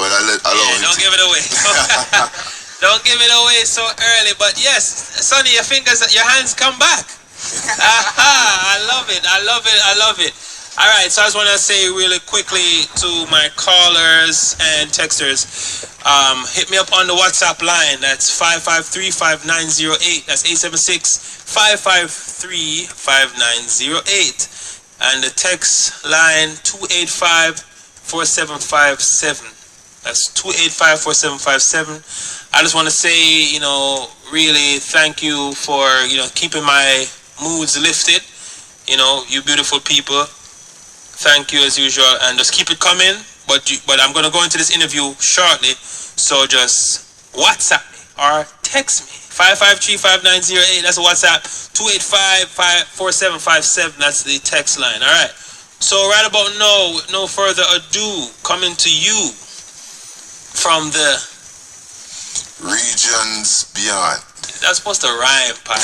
Well, don't give it away. Don't give it away so early. But yes, Sonny, your hands come back. Aha, I love it. All right, so I just want to say really quickly to my callers and texters, hit me up on the WhatsApp line. That's 553-5908. That's 876-553-5908. And the text line 285-4757. That's 285-4757. I just want to say, really thank you for, keeping my moods lifted. You beautiful people. Thank you as usual, and just keep it coming. But I'm gonna go into this interview shortly, so just WhatsApp me or text me 553-5908. That's a WhatsApp. 285-4757. That's the text line. All right. So right about now, with no further ado, coming to you from the regions beyond. That's supposed to rhyme, Pat.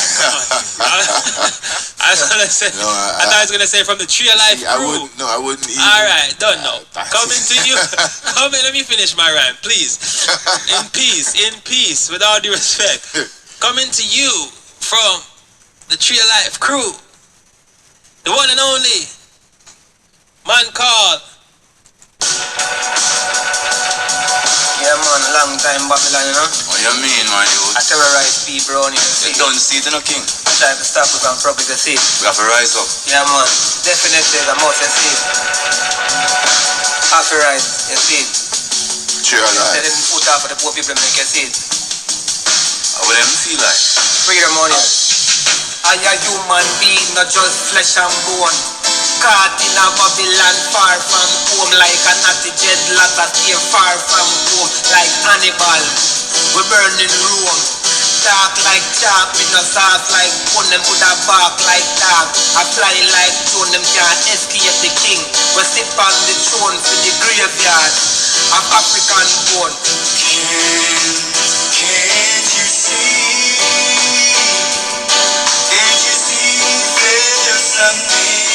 I was gonna say. No, I thought I was gonna say from the Tree of Life crew. I wouldn't even. All right, don't know. Coming to you. Let me finish my rhyme, please. In peace, with all due respect. Coming to you from the Tree of Life crew, the one and only man called. Yeah, man, long time Babylon, What you mean, man, you? I terrorize people around here. You don't see it, King. I try to stop it and probably the seed. We have to rise up. Yeah, man, definitely the most you see. Have to rise, you see. True alive. They didn't put out for the poor people to make you see it. How would them feel like? Freedom on you. I a human being, not just flesh and bone. Caught in a Babylon, far from home. Like a natty jet lat, stay far from home. Like Hannibal, we burning Rome. Dark like chalk, with no sauce like bone. Them put a bark like dog. I fly like drone, them can't escape the king. We sit on the throne for the graveyard of African bone. Can't you see? Can't you see there's something?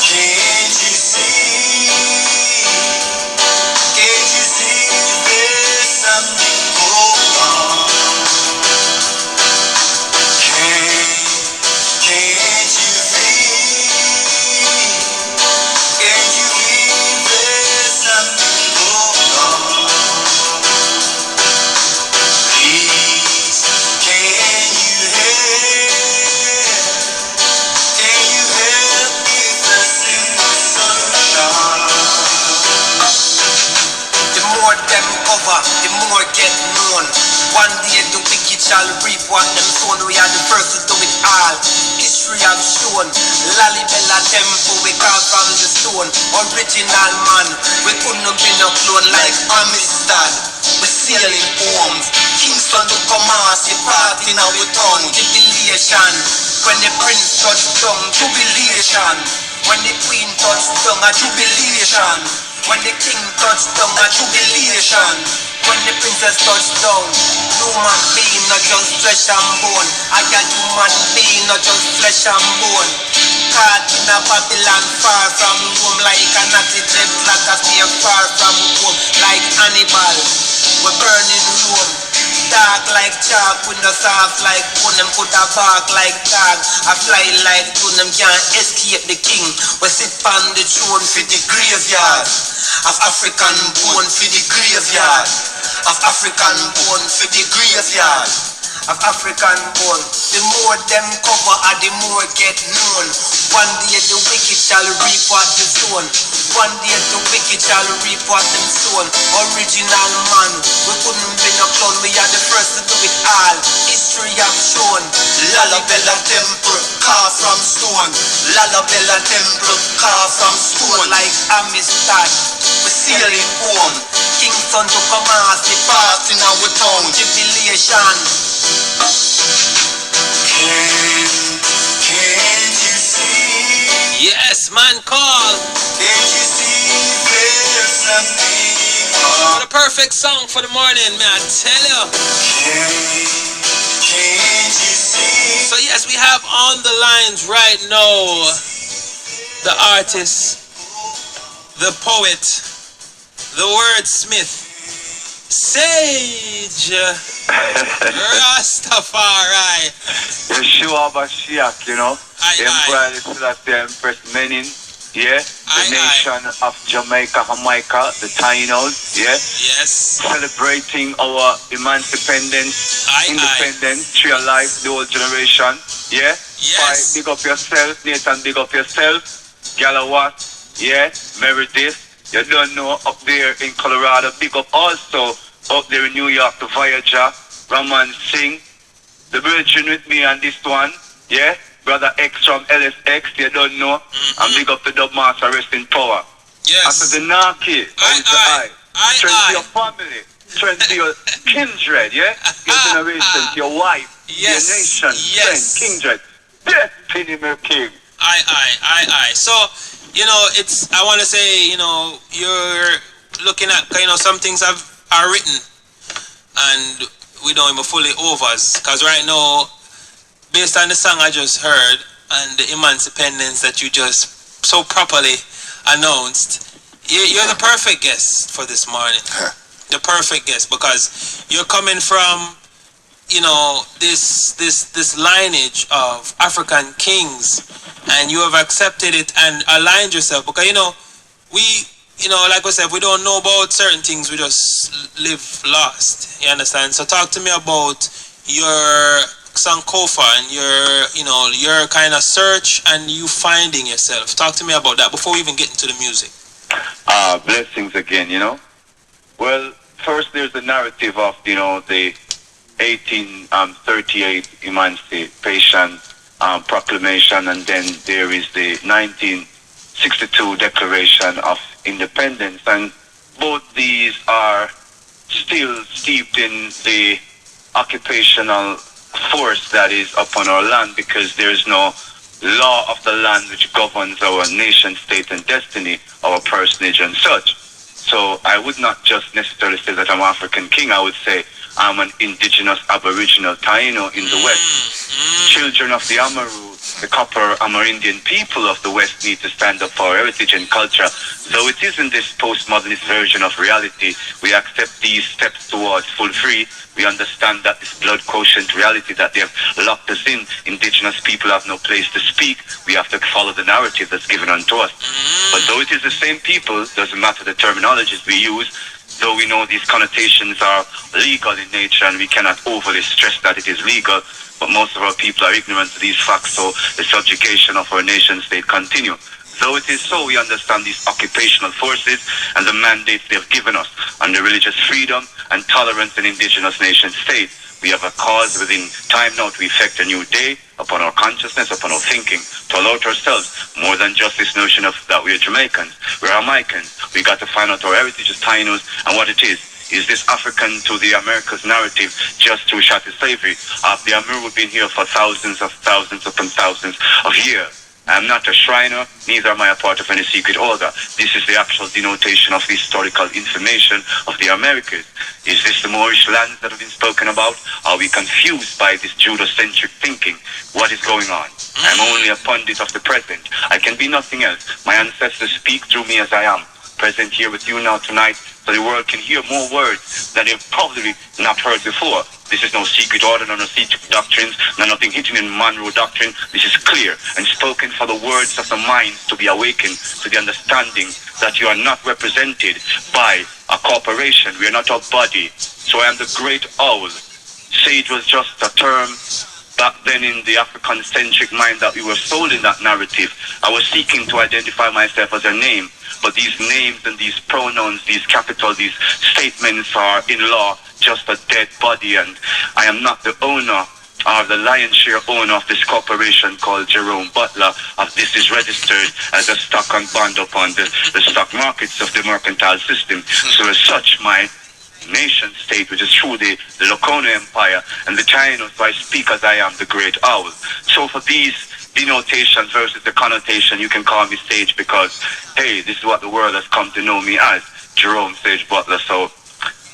Can't you see? Can't you see there's something going on? Can't you feel? Can't you feel there's something going on? Please, can you help? Can you help with the simple sunshine? The more them cover, the more get known. One day the wicked shall reap what them sown. We are the first to do it all. History have shown. Lalibela temple we carve from the stone. Original man, we couldn't be no clone like Amistad. We sailing homes. Kingston to Kumasi, party now we town. Jubilation. When the prince touched tongue, jubilation. When the queen touched tongue, a jubilation. When the king touched down, a jubilation. When the princess touched down, human being, not just flesh and bone. I a human being, not just flesh and bone. Caught in a Babylon, far from home. Like a natty jet, like a stay far from home. Like Hannibal, we're burning Rome. Dark like chalk, with no soft like bone. Them put a bark like dog. I fly like tune, them can't escape the king. We sit on the throne for the graveyard of African bone, for the graveyard of African bone, for the graveyard of African bone. The more them cover, the more get known. One day the wicked shall reap what they sown. One day the wicked shall reap what them sown. Original man, we couldn't be no clone. We are the first to do it all. History have shown. Lalabella temple, carved from stone. Lalabella temple, carved from stone. Like Amistad, we sailing home. Kingston to Kumasi, party now we town. Jubilation. Can't you see? Yes, man call. Can't you see there's something What a perfect song for the morning, man, I tell you. Can't you see? So yes, we have on the lines right now the artist, the poet, the wordsmith, Sage Rastafari. Yeshua Mashiach, you know. Aye. Empress Menin, yeah. The Aye, nation of Jamaica, the Tainos, yeah. Yes. Celebrating our independence, tree of life, the old generation, yeah. Yes. Big up yourself, Nathan, big up yourself. Gallowat, yeah. Meredith, you don't know, up there in Colorado. Big up also up there in New York, the Voyager, Raman Singh, the virgin with me on this one, yeah. Brother X from LSX, you don't know. And big up the Dub Master, rest in power. Yes. Asadenaki, Aye. strength to your family, strength to your kindred, yeah? Your generation, your wife, Yes. your nation, Yes. friend, kindred. Destiny, my king. Aye. So, it's, I want to say, you're looking at, some things are written and we don't even fully overs. Because right now, based on the song I just heard and the emancipation that you just so properly announced, you're the perfect guest for this morning. The perfect guest, because you're coming from, this lineage of African kings, and you have accepted it and aligned yourself. Because we, like I said, we don't know about certain things. We just live lost. You understand? So talk to me about your Sankofa and your kind of search and you finding yourself. Talk to me about that before we even get into the music. Blessings again, Well, first there's the narrative of, the 1838 Emancipation Proclamation, and then there is the 1962 Declaration of Independence, and both these are still steeped in the occupational force that is upon our land, because there is no law of the land which governs our nation, state, and destiny, our personage and such. So I would not just necessarily say that I'm African king. I would say I'm an indigenous aboriginal Taino in the West. Children of the Amaru, the copper Amerindian people of the West, need to stand up for our heritage and culture. Though it isn't this postmodernist version of reality, we accept these steps towards full free. We understand that this blood quotient reality that they have locked us in, indigenous people have no place to speak. We have to follow the narrative that's given unto us. But though it is the same people, doesn't matter the terminologies we use, though we know these connotations are legal in nature and we cannot overly stress that it is legal, but most of our people are ignorant to these facts, so the subjugation of our nation state continue. Though it is so, we understand these occupational forces and the mandates they have given us under religious freedom and tolerance in indigenous nation state. We have a cause within time now to effect a new day upon our consciousness, upon our thinking, to allow to ourselves more than just this notion of that we are Jamaicans, we're Jamaicans. We got to find out our heritage as Tainos and what it is. Is this African to the Americas narrative just through chattel slavery? Have the Amaru been here for thousands upon thousands of years? I am not a Shriner, neither am I a part of any secret order. This is the actual denotation of the historical information of the Americas. Is this the Moorish lands that have been spoken about? Are we confused by this Judocentric thinking? What is going on? I'm only a pundit of the present. I can be nothing else. My ancestors speak through me as I am. Present here with you now tonight, so the world can hear more words that they've probably not heard before. This is no secret order, no secret doctrines, nothing hidden in Monroe doctrine. This is clear and spoken for the words of the mind to be awakened to the understanding that you are not represented by a corporation. We are not a body. So I am the great owl. Sage was just a term back then in the African-centric mind that we were sold in that narrative. I was seeking to identify myself as a name. But these names and these pronouns, these capital, these statements are in law just a dead body, and I am not the owner or the lion's share owner of this corporation called Jerome Butler. Of this is registered as a stock and bond upon the stock markets of the mercantile system. So as such, my nation state, which is through the Locono Empire and the China, so I speak as I am the great owl. So for these denotations versus the connotation, you can call me Sage because, hey, this is what the world has come to know me as, Jerome Sage Butler. So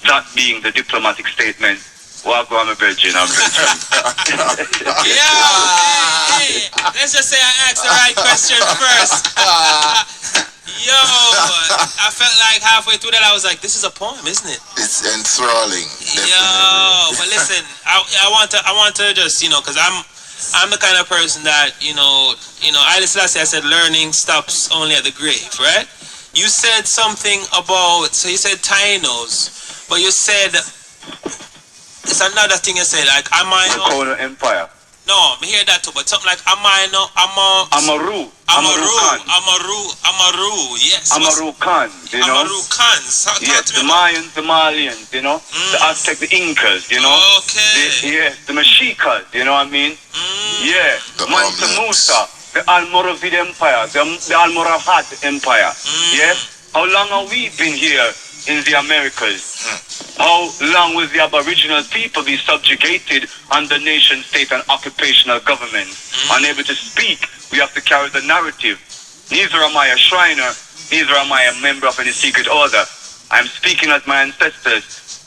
that being the diplomatic statement, well, I'm a virgin, I'm virgin. Hey, let's just say I asked the right question first. felt like halfway through that I was like, this is a poem, isn't it? It's enthralling. Yo, but listen, I want to just, because I'm the kind of person that, Haile Selassie, I said learning stops only at the grave, right? You said something about, so you said Tainos, but you said, it's another thing you said, like Amaino. Lakota Empire. No, me hear that too, but something like Amaino, Amaru. Amaru, yes. Amaru Khan, Amaru Khans. Yes, the Mayans, the Malians, the Aztec, the Incas, Okay. The Mexicas, you know what I mean? Yeah, The Mansa Mamluks. Musa, the Almoravid Empire, the Almoravid Empire. Yeah? How long have we been here in the Americas? How long will the Aboriginal people be subjugated under nation state and occupational government? Unable to speak, we have to carry the narrative. Neither am I a Shriner, neither am I a member of any secret order. I am speaking as my ancestors,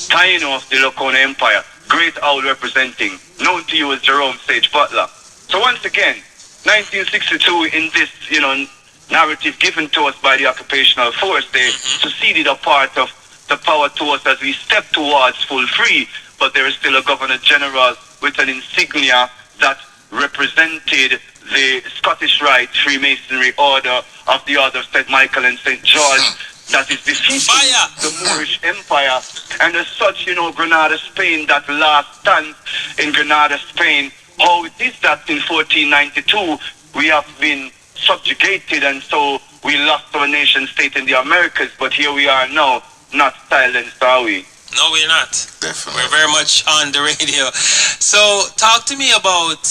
Taino of the Lakota Empire, Great Owl representing, known to you as Jerome Sage Butler. So once again, 1962 in this, narrative given to us by the occupational force, they seceded a part of the power to us as we step towards full free, but there is still a Governor General with an insignia that represented the Scottish Rite Freemasonry Order of the Order of St. Michael and St. George that is defeating the Moorish Empire. And as such, Granada, Spain, that last stand in Granada, Spain, how it is that in 1492 we have been subjugated and so we lost our nation state in the Americas, but here we are now, not silenced, are we? No, we're not. Definitely. We're very much on the radio. So, talk to me about,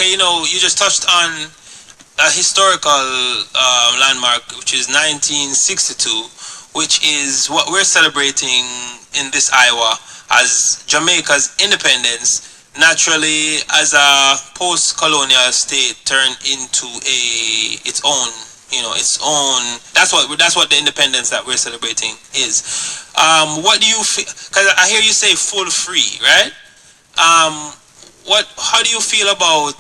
you just touched on a historical landmark, which is 1962, which is what we're celebrating in this Iowa as Jamaica's independence. Naturally, as a post-colonial state, turned into its own. That's what the independence that we're celebrating is. What do you feel? Because I hear you say full free, right? How do you feel about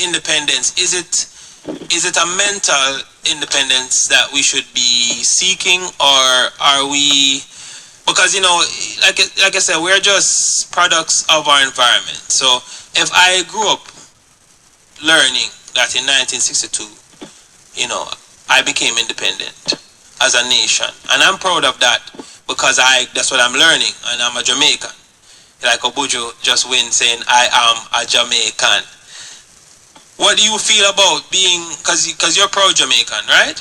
independence? Is it a mental independence that we should be seeking, or are we? Because like I said, we're just products of our environment. So if I grew up learning that in 1962. I became independent as a nation. And I'm proud of that because that's what I'm learning. And I'm a Jamaican. Like Obujo just went saying, I am a Jamaican. What do you feel about being, because you're proud Jamaican, right?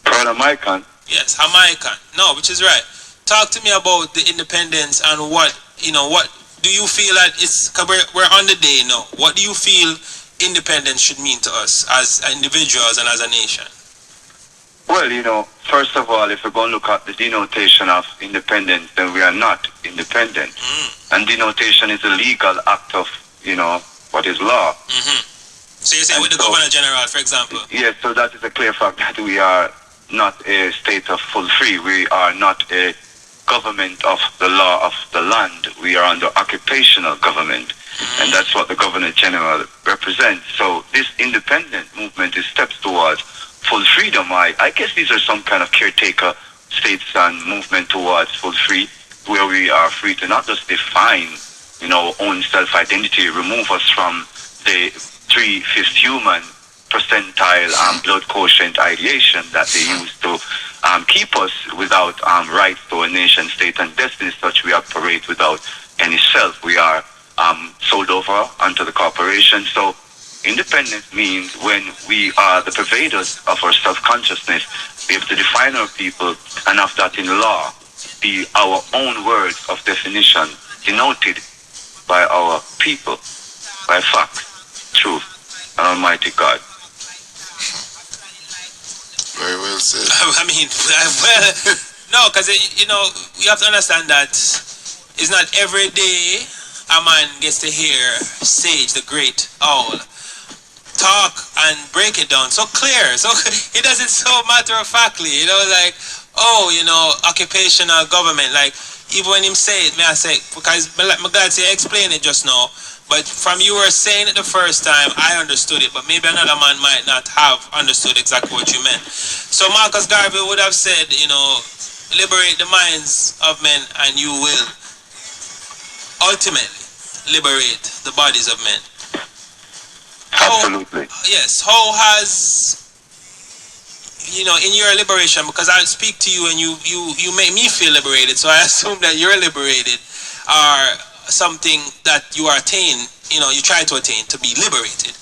Proud Jamaican? Yes, Jamaican. No, which is right. Talk to me about the independence and what do you feel that it's, because we're on the day now. What do you feel independence should mean to us as individuals and as a nation? Well, first of all, if we're going to look at the denotation of independence, then we are not independent. And denotation is a legal act of, what is law. So you say with the Governor General, for example? Yes, so that is a clear fact that we are not a state of full free. We are not a government of the law of the land. We are under occupational government. And that's what the Governor General represents. So this independent movement is steps towards full freedom. I guess these are some kind of caretaker states and movement towards full free, where we are free to not just define, our own self-identity, remove us from the 3/5 human percentile blood quotient ideation that they use to keep us without rights to a nation state and destiny. Such we operate without any self. We are sold over onto the corporation. So independence means when we are the pervaders of our self-consciousness, be able to define our people and have that in law be our own words of definition denoted by our people, by fact, truth, and Almighty God. Very well said. I mean, well, no, because, we have to understand that it's not every day a man gets to hear Sage, the great owl, talk and break it down so clear. So he does it so matter-of-factly, occupational government. Like, even when him say it, may I say, because my God say, explain it just now. But from you were saying it the first time, I understood it, but maybe another man might not have understood exactly what you meant. So Marcus Garvey would have said, liberate the minds of men and you will ultimately liberate the bodies of men. Absolutely. Yes. How has, in your liberation, because I speak to you and you make me feel liberated, so I assume that you're liberated, are something that you try to attain, to be liberated.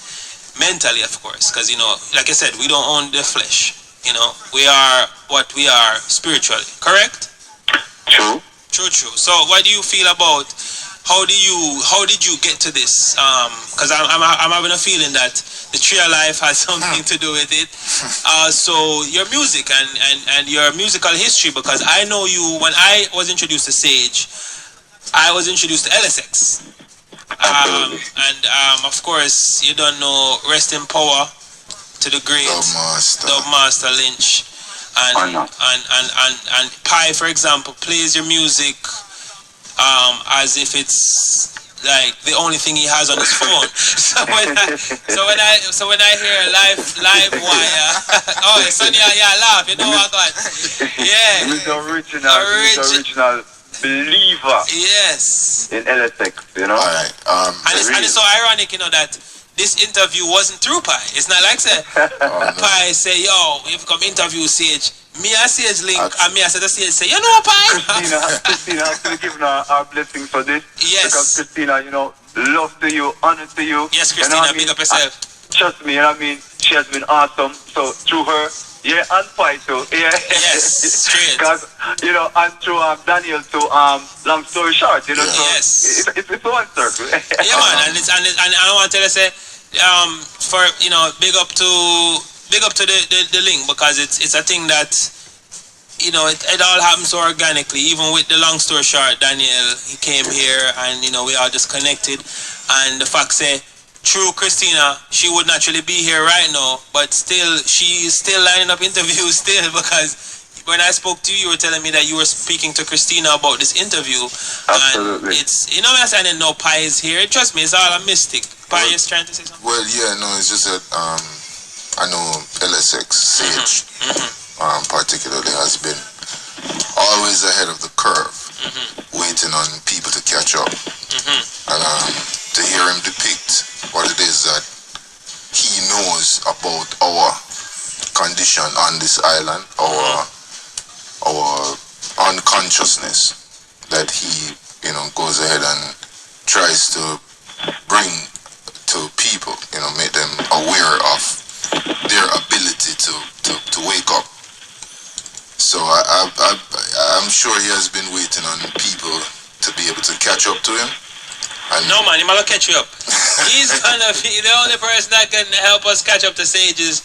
Mentally, of course, because, like I said, we don't own the flesh. We are what we are spiritually, correct? True. True. So what do you feel about, how did you get to this? Because I'm having a feeling that the tree of life has something to do with it. So your music and your musical history, because I know you, when I was introduced to Sage, I was introduced to LSX. And of course, you don't know, rest in power to the great Dub Master Lynch. And Pi, for example, plays your music as if it's like the only thing he has on his phone. So when I hear live wire, oh, Sonny, yeah, laugh. You know what I got? Yeah. He's the original believer. Yes. In LSX, All right. And it's so ironic, that this interview wasn't through Pi. It's not like say Pi say, yo, you've come interview Sage. Me and Sage link, and me and Sage say, you know, Pi. Christina has to give our blessings for this. Yes. Because Christina, love to you, honor to you. Yes, Christina, big up yourself. Trust me, she has been awesome. So through her, yeah, and Pi too. Yeah. Yes, straight. Because, and through Daniel too, long story short, so yes. it's one circle. Yeah, man, and I want to tell you, say, for, big up to the link, because it's a thing that, it all happens so organically. Even with the long story short, Daniel, he came here and, we all just connected. And the fact say, true Christina, she would naturally be here right now, but still, she's still lining up interviews still, because when I spoke to you, you were telling me that you were speaking to Christina about this interview. Absolutely. And it's, I'm saying no Pi is here. Trust me, it's all a mystic. Pi is trying to say something? Well, yeah, no, it's just that I know LSX, Sage, particularly has been always ahead of the curve, waiting on people to catch up. And to hear him depict what it is that he knows about our condition on this island, our unconsciousness, that he, goes ahead and tries to bring to people, make them aware of their ability to wake up. So I'm sure he has been waiting on people to be able to catch up to him. And no, man, he might catch you up. He's gonna be the only person that can help us catch up to Sage is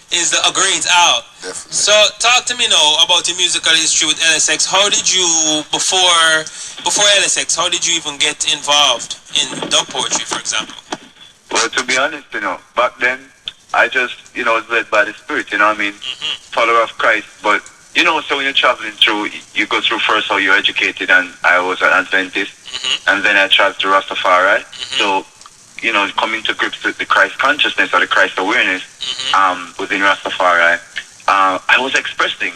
the great Al. Definitely. So talk to me now about your musical history with LSX. How did you, before LSX, how did you even get involved in dub poetry, for example? Well, to be honest, back then, I just, was led by the Spirit, follower of Christ. But, so when you're traveling through, you go through first how you're educated, and I was an Adventist, and then I traveled to Rastafari. So, coming to grips with the Christ consciousness or the Christ awareness within Rastafari, I was expressing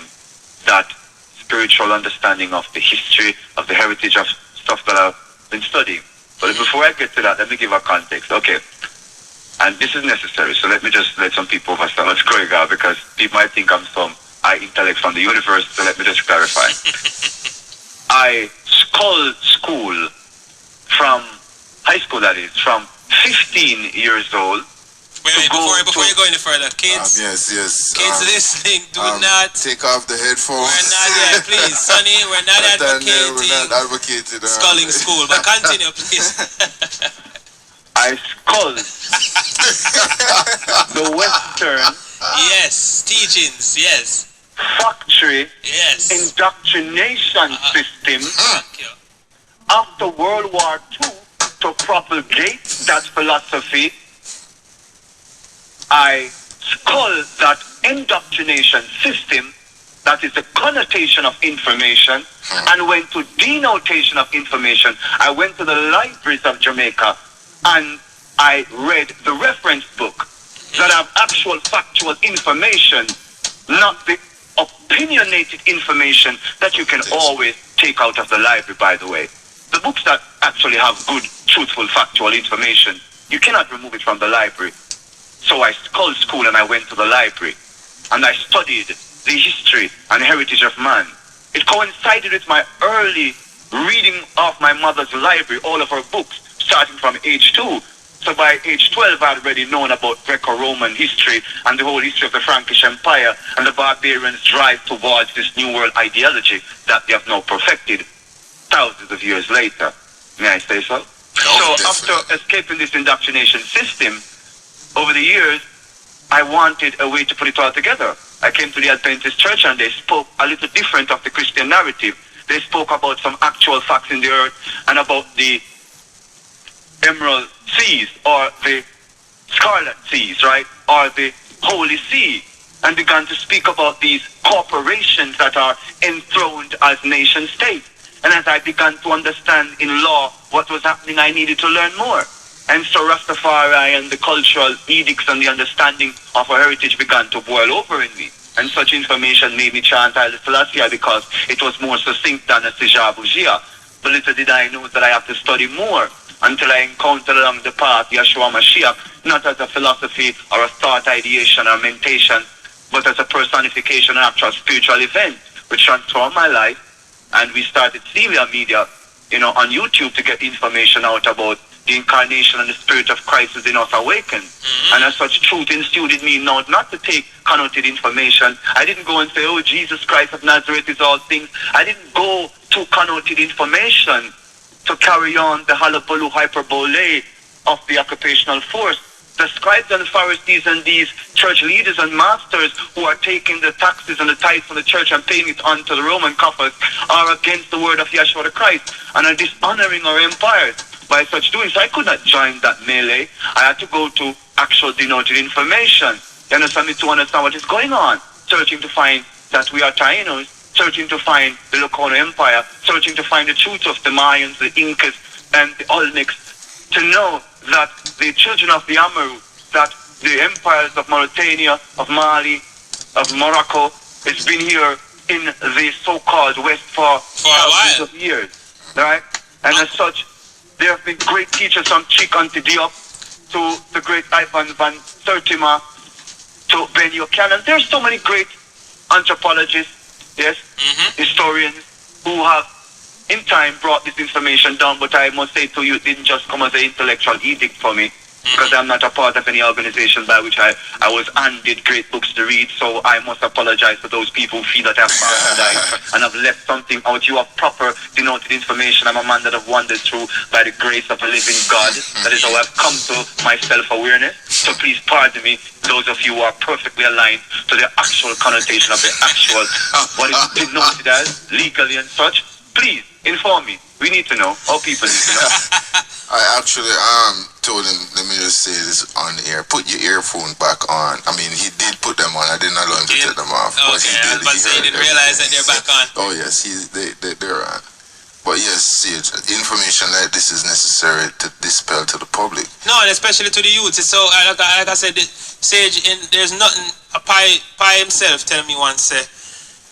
that spiritual understanding of the history, of the heritage of stuff that I've been studying. But before I get to that, let me give a context. Okay. And this is necessary, so let me just let some people understand what's going on, because people might think I'm some high intellect from the universe, so let me just clarify. I sculled school from high school, that is, from 15 years old. Wait, before you go any further, kids. Yes. Kids listening, do not take off the headphones. We're not there, please, Sonny. We're not advocating. We're not advocating sculling school, but continue, please. I sculled the Western. Yes, teachings. Yes. Factory. Yes. Indoctrination system. After World War II, to propagate that philosophy, I sculled that indoctrination system, that is the connotation of information, and went to denotation of information. I went to the libraries of Jamaica and I read the reference book that have actual factual information, not the opinionated information that you can always take out of the library, by the way. The books that actually have good, truthful, factual information, you cannot remove it from the library. So I called school and I went to the library and I studied the history and heritage of man. It coincided with my early reading of my mother's library, all of her books, starting from age 2. So by age 12, I had already known about Greco-Roman history and the whole history of the Frankish Empire and the barbarians' drive towards this New World ideology that they have now perfected thousands of years later. May I say so? So after escaping this indoctrination system, over the years, I wanted a way to put it all together. I came to the Adventist church and they spoke a little different of the Christian narrative. They spoke about some actual facts in the earth and about the Emerald Seas or the Scarlet Seas, right? Or the Holy See. And began to speak about these corporations that are enthroned as nation states. And as I began to understand in law what was happening, I needed to learn more. And so Rastafari and the cultural edicts and the understanding of our heritage began to boil over in me. And such information made me chant Haile Selassie because it was more succinct than a Sija Bujia. But little did I know that I have to study more until I encountered along the path Yeshua Mashiach, not as a philosophy or a thought ideation or mentation, but as a personification and actual spiritual event which transformed my life. And we started Celia Media, on YouTube to get information out about the incarnation and the spirit of Christ is in us awakened. And as such, truth ensued in me now not to take connoted information. I didn't go and say, oh, Jesus Christ of Nazareth is all things. I didn't go to connoted information to carry on the hullabaloo hyperbole of the occupational force. The scribes and the Pharisees and these church leaders and masters who are taking the taxes and the tithes from the church and paying it on to the Roman coffers are against the word of Yeshua the Christ and are dishonoring our empires by such doing. So I could not join that melee. I had to go to actual denoted information. You understand me, to understand what is going on. Searching to find that we are Taínos, searching to find the Locono Empire, searching to find the truth of the Mayans, the Incas, and the Olmecs, to know that the children of the Amaru, that the empires of Mauritania, of Mali, of Morocco, has been here in the so-called West for thousands of years, right? And as such, there have been great teachers from Chikanti Diop to the great Ivan van Sertima to Ben Buchanan. There are so many great anthropologists, yes, historians who have in time brought this information down, but I must say to you, it didn't just come as an intellectual edict for me, because I'm not a part of any organization by which I was handed great books to read, so I must apologize to those people who feel that I've bastardized and have left something out. You have proper denoted information. I'm a man that I've wandered through by the grace of a living God. That is how I've come to my self-awareness. So please pardon me, those of you who are perfectly aligned to the actual connotation of the actual, what is denoted as legally and such. Please inform me. We need to know. All people need to know. I actually told him, let me just say this on the air, put your earphone back on. I mean, he did put them on. I didn't allow him to take them off. Okay, but he did. I was about to say he didn't realize that they're back on. Oh, yes, they're on. But yes, Sage, information like this is necessary to dispel to the public. No, and especially to the youth. So, like I said, Sage, there's nothing, Pi himself telling me once,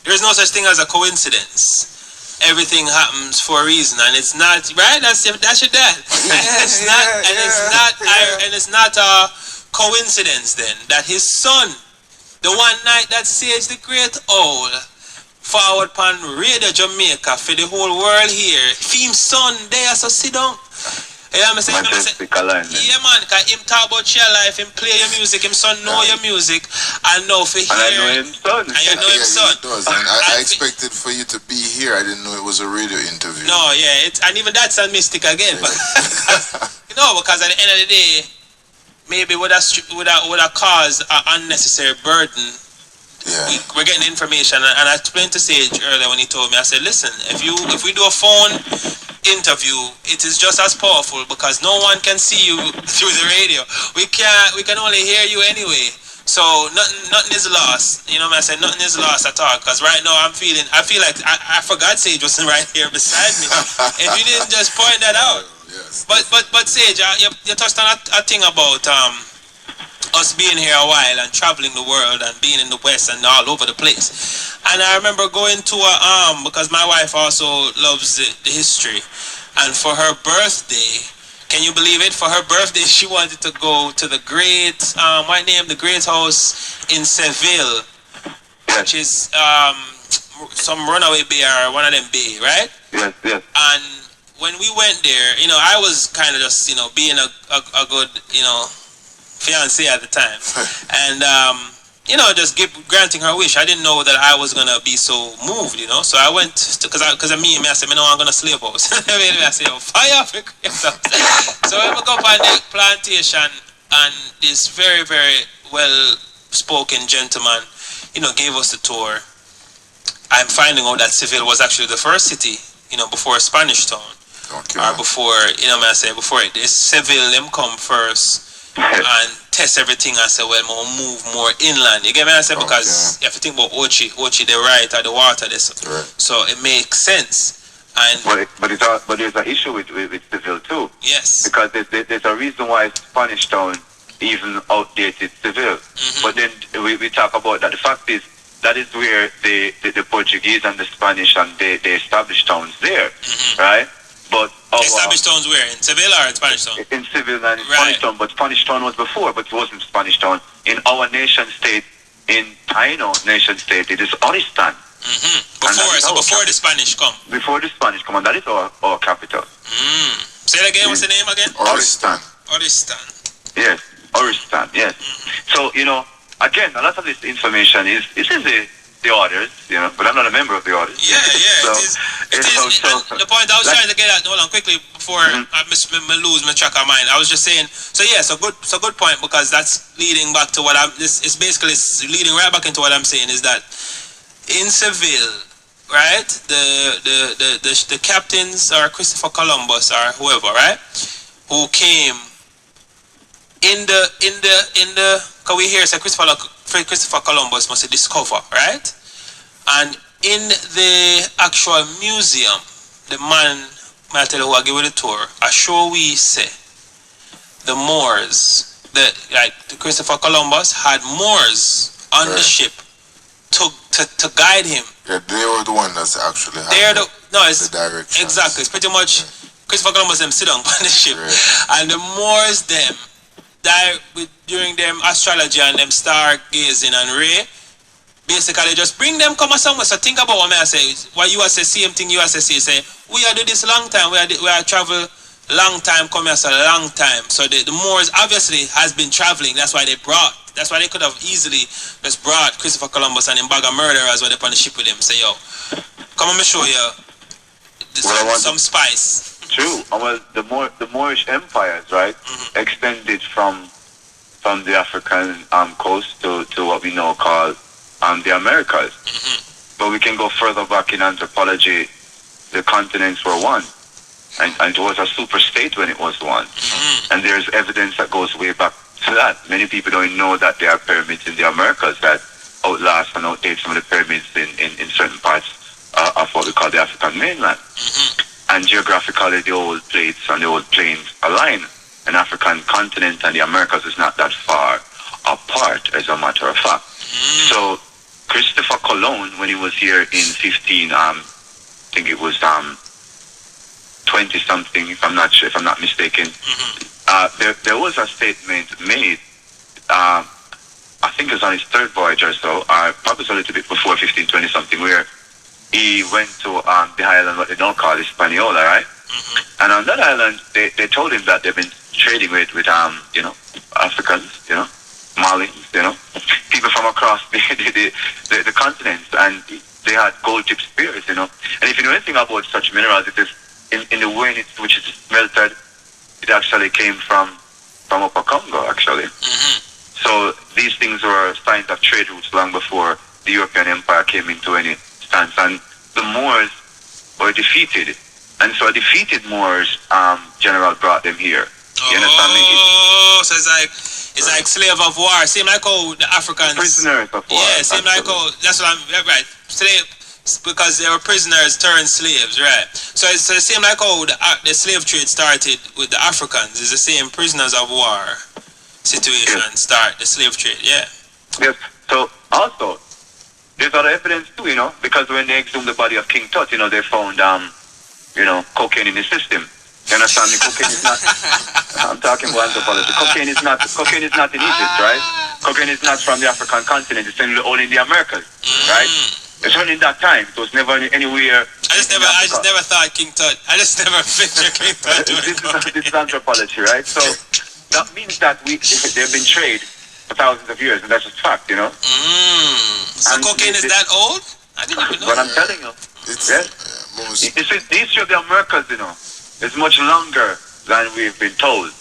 there's no such thing as a coincidence. Everything happens for a reason, and it's not right. That's your dad. It's not a coincidence then that his son, the one night that Sage the Great Owl forward upon Radio Jamaica for the whole world here, theme son there, so sit down. Yeah, I'm saying, yeah, man, because him talk about your life, him play your music, him son know your music, and know for here. And I know him son. And you know him son. He does. And I expected for you to be here. I didn't know it was a radio interview. No, yeah, and even that's a mystic again. But, because at the end of the day, maybe would have caused an unnecessary burden. Yeah. We're getting information, and I explained to Sage earlier when he told me, I said, listen, if we do a phone interview, it is just as powerful because no one can see you through the radio. We can only hear you anyway. So nothing is lost. You know what I said? Nothing is lost at all. Because right now I feel like I forgot Sage wasn't right here beside me. If you didn't just point that out. Yes. But Sage, you touched on a thing about us being here a while and traveling the world and being in the West and all over the place. And I remember going to a because my wife also loves the history, and for her birthday, can you believe it? For her birthday, she wanted to go to the great the Great House in Seville, which is some runaway bay or one of them bay, right? Yes, yes. And when we went there, I was kind of just, being a good, fiance at the time, and just granting her wish. I didn't know that I was gonna be so moved, So I went because I said, I'm gonna sleep out. I said, fire for Christ. So I go up on the plantation, and this very, very well spoken gentleman, gave us the tour. I'm finding out that Seville was actually the first city, before Spanish Town. Okay. Or before, before it. Seville, them come first and test everything and say, well, we'll move more inland. You get me? I say, because you have to think about Ochi, they right at the water. Right. So it makes sense. And but there's an issue with Seville too. Yes. Because there's a reason why Spanish Town even outdated Seville. Mm-hmm. But then we talk about that. The fact is, that is where the Portuguese and the Spanish and they established towns there, right? But established towns where? In Seville or in Spanish Town? In Seville and in Spanish Town, but Spanish Town was before, but it wasn't Spanish Town. In our nation state, in Taino nation state, it is Oristan. Before the Spanish come. Before the Spanish come, and that is our capital. Say it again, what's the name again? Oristan. Oristan. Yes, Oristan, yes. So, again, a lot of this information is in the orders, but I'm not a member of the orders. Yeah, so, it is. And the point I was trying to get at, hold on, quickly, before I lose my track of mind, I was just saying, so good point, because that's leading back to what it's basically leading right back into what I'm saying, is that in Seville, right, the captains, or Christopher Columbus, or whoever, right, who came in the because we hear say Christopher Columbus must discover, right? And in the actual museum, the man, I tell you who I give you the tour, I show we say the Moors, the Christopher Columbus had Moors on the ship to guide him. Yeah, they were the one that's actually it's the direction. Exactly. It's pretty much Christopher Columbus them sit down on the ship, and the Moors them during them astrology and them stargazing and ray, basically just bring them come somewhere. So think about what I say. What you say, same thing you say, we are do this long time, we are travel long time, come here so long time. So the Moors obviously has been traveling, that's why they could have easily just brought Christopher Columbus and them bag of murderers when they on the ship with him. Say, yo, come on, me show you some spice. True. Well, the Moorish empires, right, extended from the African coast to what we now call the Americas. But we can go further back in anthropology. The continents were one, and it was a super state when it was one. And there's evidence that goes way back to that. Many people don't know that there are pyramids in the Americas that outlast and outdate some of the pyramids in certain parts of what we call the African mainland. And geographically, the old plates and the old plains align. An African continent and the Americas is not that far apart, as a matter of fact. So, Christopher Colon, when he was here in 15, I think it was 20-something, if I'm not mistaken. There was a statement made. I think it was on his third voyage or so, probably a little bit before 15, 20-something, where he went to the island, what they now call Hispaniola, right? And on that island, they told him that they've been trading with Africans, Malians, people from across the continents, and they had gold-tipped spears, And if you know anything about such minerals, it is in the way which is melted, it actually came from Upper Congo, actually. So these things were signs of trade routes long before the European Empire came into any stance, and the Moors were defeated, and so a defeated Moors general brought them here. You understand me? So it's like slave of war. Same like how the Africans prisoners of war. Yeah, same like how that's what I'm right. because they were prisoners turned slaves, right? So it's the same like how the slave trade started with the Africans. It's the same prisoners of war situation start the slave trade, yeah. Yes. So also, there's other evidence too, because when they exhumed the body of King Tut, they found cocaine in the system. You understand? The cocaine is not. I'm talking about anthropology. Cocaine is not in Egypt, right? Cocaine is not from the African continent. It's only in the Americas, right? It's only in that time. It was never anywhere. I just never thought King Tut. I just never pictured King Tut. This is anthropology, right? So that means that they've been traded for thousands of years, and that's just fact, So and cocaine is that old? I didn't even know. What I'm telling you. It's the history of the Americas, is much longer than we've been told.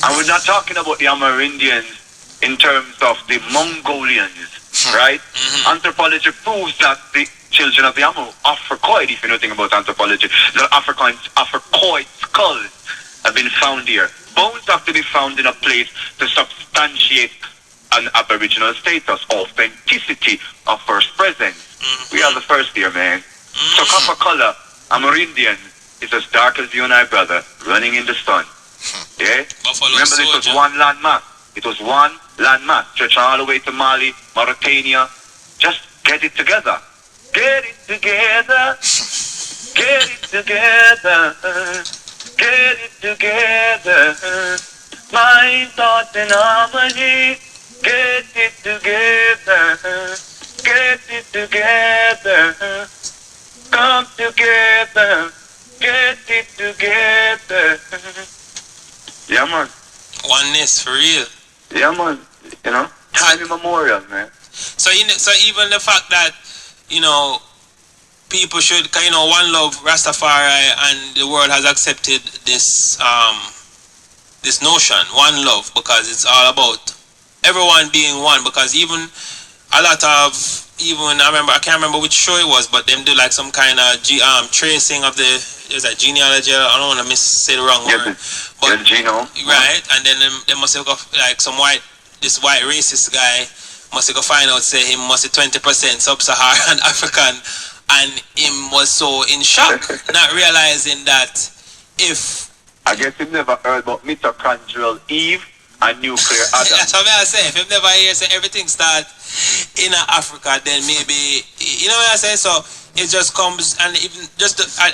And we're not talking about the Amerindians in terms of the Mongolians, right? Anthropology proves that the children of the Africoid, if you know anything about anthropology, the Africoid skulls have been found here. Bones have to be found in a place to substantiate an Aboriginal status, authenticity of first presence. We are the first here, man. So copper color, Amerindian, is as dark as you and I, brother, running in the sun. Yeah? Remember, this was one land mass. It was one land mass, stretching all the way to Mali, Mauritania. Just get it together. Get it together. Get it together. Get it together. My thoughts in harmony. Get it together. Get it together. Come together. Get it together. Yeah, man. Oneness for real. Yeah, man. Time immemorial, man. So even the fact that people should, one love Rastafari, and the world has accepted this this notion, one love, because it's all about everyone being one. Because even a lot of I can't remember which show it was, but them do like some kind of tracing of there's a genealogy. I don't want to say the wrong word, but genome, right? And then they must have got like this white racist guy must have got find out say him must be 20% sub-Saharan African, and him was so in shock, not realizing that if I guess he never heard about mitochondrial Eve and nuclear Adam. That's what I say. If you never hear say everything start in Africa, then maybe what I say. So it just comes, and even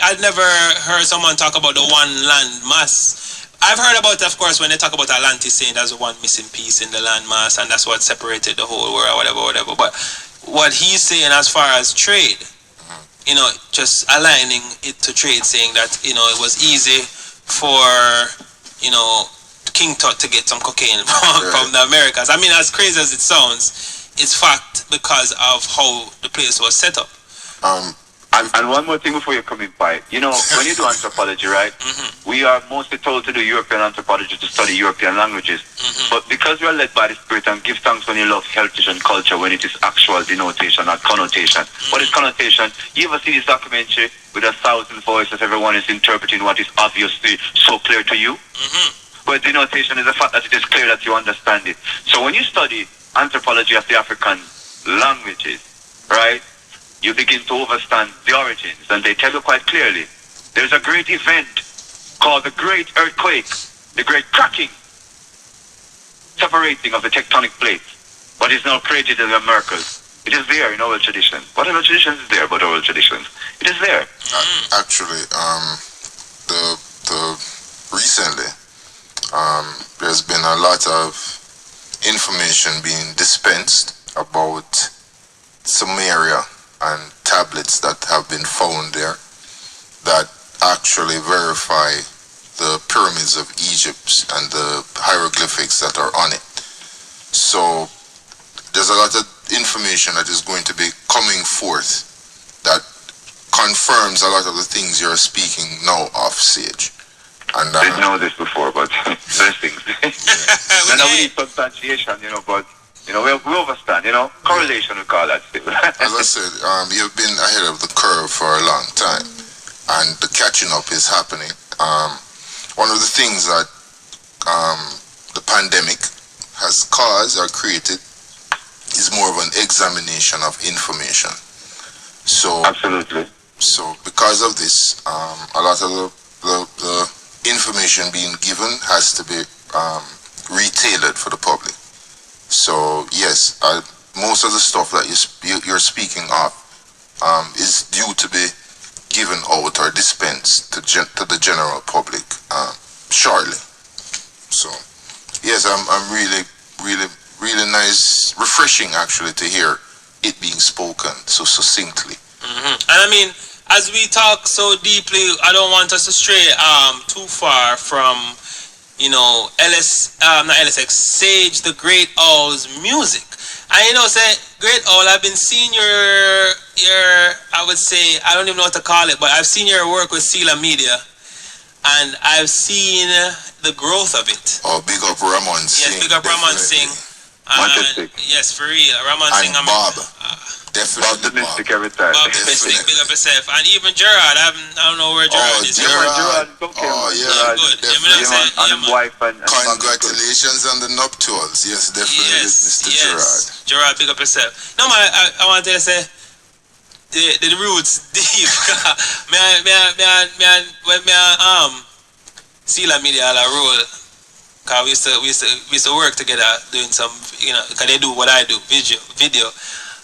I'd never heard someone talk about the one land mass. I've heard about it, of course, when they talk about Atlantis, saying there's one missing piece in the land mass, and that's what separated the whole world, whatever. But what he's saying as far as trade, just aligning it to trade, saying that it was easy for King Tut to get some cocaine from the Americas. I mean, as crazy as it sounds, it's fact because of how the place was set up. And one more thing before you come in, Pi. When you do anthropology, right? We are mostly told to do European anthropology, to study European languages. But because we are led by the Spirit, and give thanks when you love heritage and culture, when it is actual denotation, not connotation. What is connotation? You ever see this documentary with 1,000 voices, everyone is interpreting what is obviously so clear to you? But denotation is the fact that it is clear that you understand it. So when you study anthropology of the African languages, right, you begin to understand the origins, and they tell you quite clearly. There's a great event called the Great Earthquake, the Great Cracking, separating of the tectonic plates, but it's now created in the Americas. It is there in oral tradition. Whatever traditions is there, but oral traditions, it is there. Actually, recently, there's been a lot of information being dispensed about Sumeria and tablets that have been found there that actually verify the pyramids of Egypt and the hieroglyphics that are on it. So there's a lot of information that is going to be coming forth that confirms a lot of the things you're speaking now of, Sage. And I didn't know this before, but blessings. And now we need substantiation, but we understand, correlation we call that still. As I said, you've been ahead of the curve for a long time, and the catching up is happening. One of the things that the pandemic has caused or created is more of an examination of information. So Absolutely. so because of this, a lot of the information being given has to be retailored for the public. So yes, most of the stuff that you're speaking of is due to be given out or dispensed to the general public shortly. So yes, I'm really nice, refreshing actually to hear it being spoken so succinctly. And I mean, as we talk so deeply, I don't want us to stray too far from, you know, not LSX, Sage the Great Owl's music. And you know, say Great Owl, I've been seeing your I would say, I don't even know what to call it, but I've seen your work with Sila Media, and I've seen the growth of it. Oh, big up Ramon Singh. Yes, big up Ramon Singh. Yes, for real, Ramon And Singh. Bob. Bob Definitely the Mystic every time. Bob the Mystic, big up yourself. And even Gerard, I don't know where Gerard is. Gerard. Okay. Oh, yeah, Gerard, good. definitely. You know what I'm saying? and Yeah, man. wife and Congratulations on the nuptials. Yes, definitely, Mr. Gerard. Gerard, big up yourself. No, man, I want to say the roots deep. When Sila Media all a roll, cause we used to work together doing some, you know, cause they do what I do, video.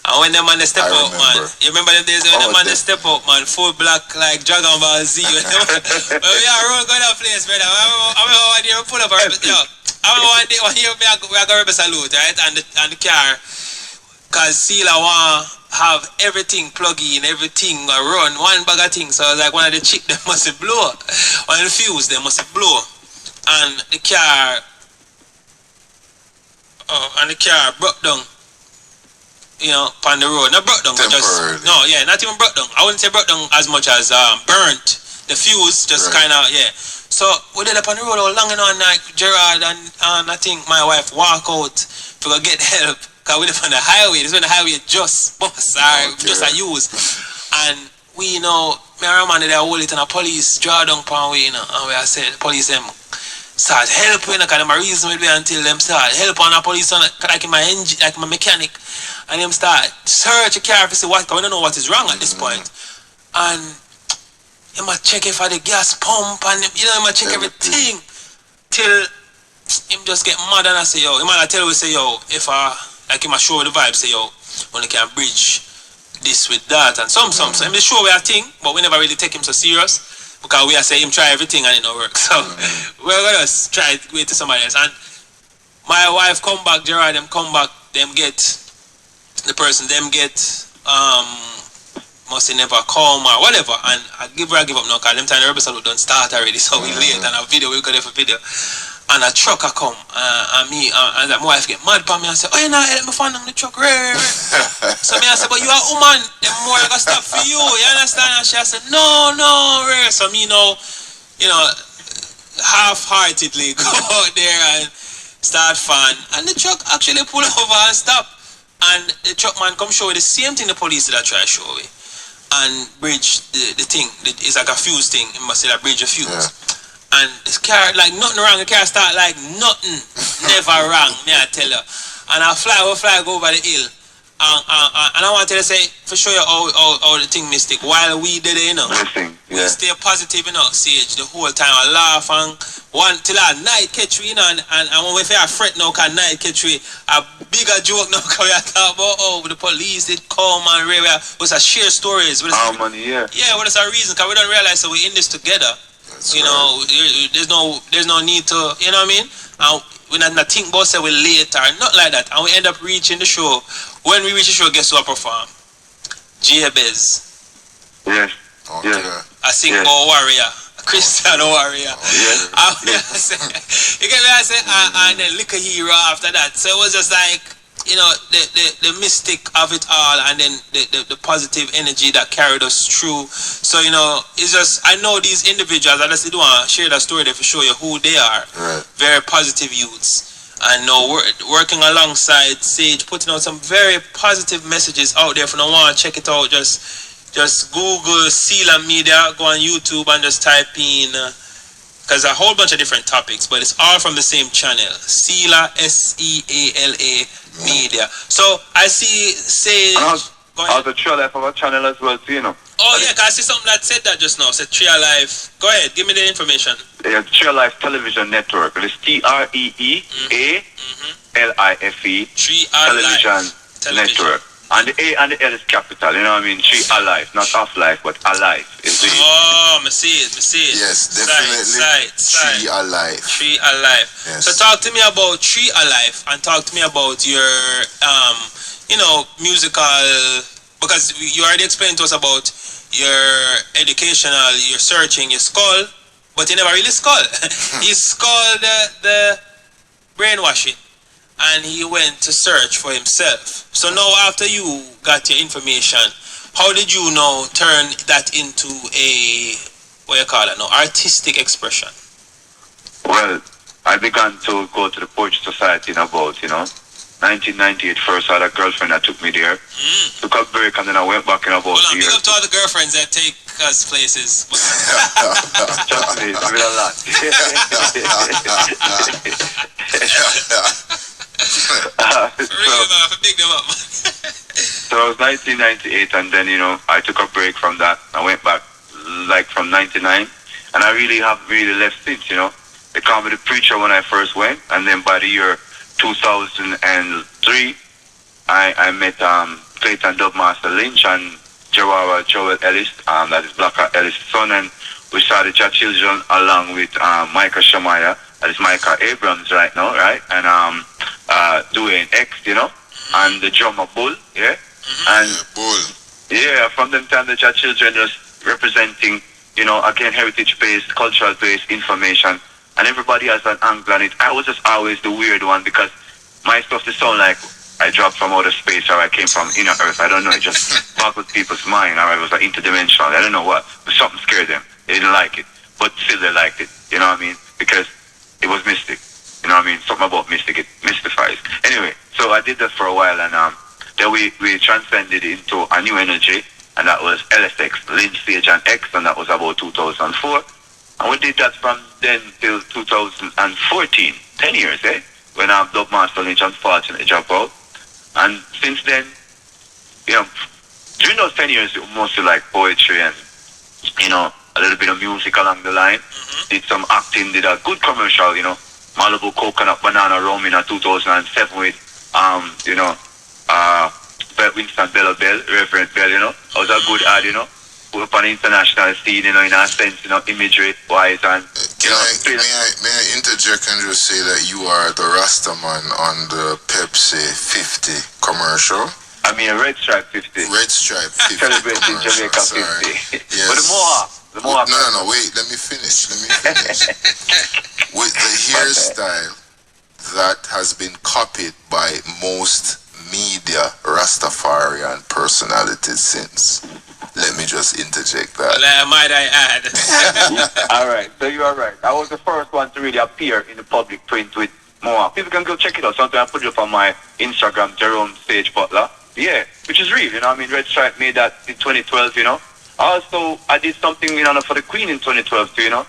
And when them man they step I out, man, remember. you remember them days when them man they step out, man, full black like Dragon Ball Z. When we are roll going that place, brother. I remember one day we pull up, I remember one day we are going to salute, right, and the car. Cause Sila want have everything plug in, everything run, one bag of things. So I was like, one of the chip them must blow. One of the fuse them must blow. And the car broke down. You know, on the road. Not broke down, but just not even broke down. I wouldn't say broke down as much as burnt. The fuse just kinda So we did up on the road all long and on, like Gerard and I think my wife walk out to go get help. Cause we live on the highway. This is when the highway just bus or just a use. And we, you know, me and Roman they hold it and the police draw down upon we, you know, and we are saying the police them start helping, cause them a reason with me until them start help on the police on like in my engine, like my mechanic, and them start search the car to see what, cause we don't know what is wrong at this point. And you might check if the gas pump and you know, you might check everything till him just get mad and I say, yo, he might tell we say, yo, if like him show the vibe, say, yo, when can bridge this with that and some. So him show we a thing, but we never really take him so serious because we are say him try everything and it don't work. So we're gonna try to wait to somebody else. And my wife come back, Gerard, them come back, them get the person, them get must never come or whatever, and I give up now because them time the episode don't start already, so we late and a video, we got there for video. And a truck a come, and me, and my wife get mad by me and say, oh, you know, help me find them the truck, So me I say, but you are a woman, them more I got stop for you understand? And she said, no, so me know, half-heartedly go out there and start fan, and the truck actually pull over and stop, and the truck man come show the same thing the police that try to show me, and bridge the thing, it's like a fuse thing, it must say that bridge a fuse. And this car, like nothing wrong, the car start like nothing, never wrong, me I tell you. And I fly go over the hill. And I want to say, for sure, how the thing mystic, while we did it, we stay positive, Sage, the whole time. I laugh and one till our night catch we, and when we feel fret now, can night catch we, a bigger joke now, because we are talking about, the police did come and was a share stories. How many, Yeah, what is our reason? Because we don't realize that we're in this together. That's there's no need to, you know what I mean? And we not think about say we later, not like that. And we end up reaching the show. When we reach the show, guess who I perform? J-Bez. Yes. Okay. I sing about Warrior. Cristiano Warrior. You get me? I say, and then Liquor Hero after that. So it was just like, the mystic of it all, and then the positive energy that carried us through. So, it's just, I know these individuals, I just want to share that story there for show you who they are. Right. Very positive youths. And working alongside Sage, putting out some very positive messages out there. If you don't want to check it out, just Google Sila Media, go on YouTube and just type in, because a whole bunch of different topics, but it's all from the same channel, Sila, Seala Media. So I see Sage. I was Go ahead. Also, Tree Alive have a channel as well, too, you know. Oh, yeah, because I see something that said that just now. Said Tree Alive. Go ahead, give me the information. Yeah, Tree Alive Television Network. It is TREEALIFE Tree Television Alive. Network. And the A and the L is capital, you know what I mean? Tree Alive, not off life, but alive. Is it? Oh, I see it. Yes, definitely. Tree Alive. Tree Alive. Yes. So talk to me about Tree Alive and talk to me about your, musical, because you already explained to us about your educational, your searching, your skull, but you never really skull. You skull the brainwashing. And he went to search for himself. So now after you got your information, how did you now turn that into a, artistic expression? Well, I began to go to the Poetry Society in about, 1998. First, I had a girlfriend that took me there. Took a break, and then I went back in about Well, a year. big up to all the girlfriends that take us places. Trust me, it's been a lot. Big them up. So it was 1998, and then, I took a break from that. I went back, from 99, and I really haven't really left since, They called me the preacher when I first went, and then by the year 2003, I met Clayton Dubmaster Lynch and Joel Ellis, that is Blacker Ellis' son, and we started Your Children along with Micah Shamaya, that is Micah Abrams right now, right? And doing X, and the drummer Bull, yeah? And Bull. yeah, from them time the Your Children was representing, again, heritage-based, cultural-based information, and everybody has an angle on it. I was just always the weird one because my stuff just sound like I dropped from outer space or I came from inner earth. I don't know, it just boggled people's mind, or I was like interdimensional. I don't know what, but something scared them. They didn't like it, but still they liked it, you know what I mean? Because it was mystic, you know what I mean? Something about mystic, it mystifies. Anyway, so I did that for a while, and then we transcended into a new energy, and that was LSX, Lynch, Sage, and X, and that was about 2004. And we did that from then till 2014, 10 years, when Dubmaster Lynch unfortunately dropped out. And since then, during those 10 years, it was mostly like poetry and, a little bit of music along the line. Did some acting, did a good commercial, Malibu Coconut Banana Rum in 2007 with, Winston Bell, Reverend Bell, It was a good ad, put up on the international scene, in a sense, imagery wise, and May I interject and just say that you are the Rastaman on the Pepsi 50 commercial? I mean, Red Stripe 50. Red Stripe 50. Celebrating commercial, Jamaica sorry. 50. Yes. But the Mohawk. No, wait, let me finish. With the hairstyle that has been copied by most media Rastafarian personalities since. Let me just interject that. Might I add? All right, so you are right. I was the first one to really appear in the public print with Mohawk. People can go check it out. Sometimes I put it up on my Instagram, Jerome Sage Butler. Yeah, which is real, Red Stripe made that in 2012, Also, I did something, for the Queen in 2012 too,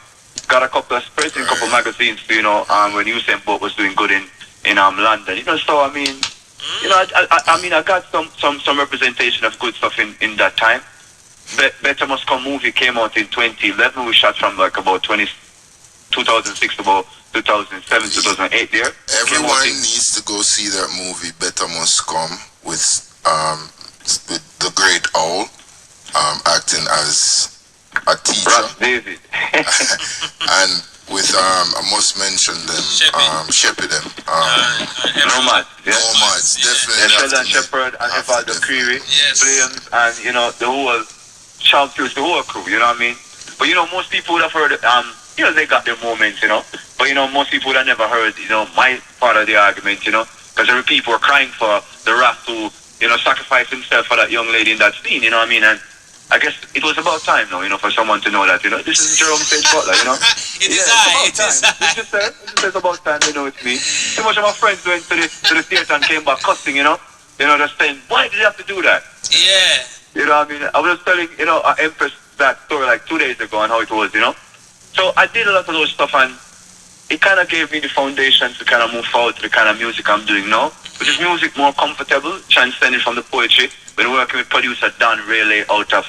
Got a couple of spreads in a couple of magazines too, when Usain Bolt was doing good in London. So I mean, I got some representation of good stuff in that time. Better Must Come movie came out in 2011. We shot from like about 2006 to about 2007, 2008 there. Everyone needs to go see that movie, Better Must Come, with the great Owl acting as a teacher. Ross David. And with, I must mention them, Sheppy them. Nomads. Yeah. Nomads, definitely. Sheldon Shepherd and Evaldo Creary. Yes. Williams and, the whole Champions, the whole crew, what I mean? But, most people would have heard, they got their moments, But, most people would have never heard, my part of the argument, because every people were crying for the Rast to, sacrifice himself for that young lady in that scene, what I mean? And I guess it was about time now, for someone to know that, this is Jerome Sage Butler, It is It's about time they know it's me. Too much of my friends went to the theater and came back cussing, just saying, why did you have to do that? Yeah. I mean? I was telling, an Empress that story like 2 days ago and how it was, So I did a lot of those stuff, and it kind of gave me the foundation to kind of move forward to the kind of music I'm doing now. which is music more comfortable, transcending from the poetry. Been working with producer Don Rayleigh out of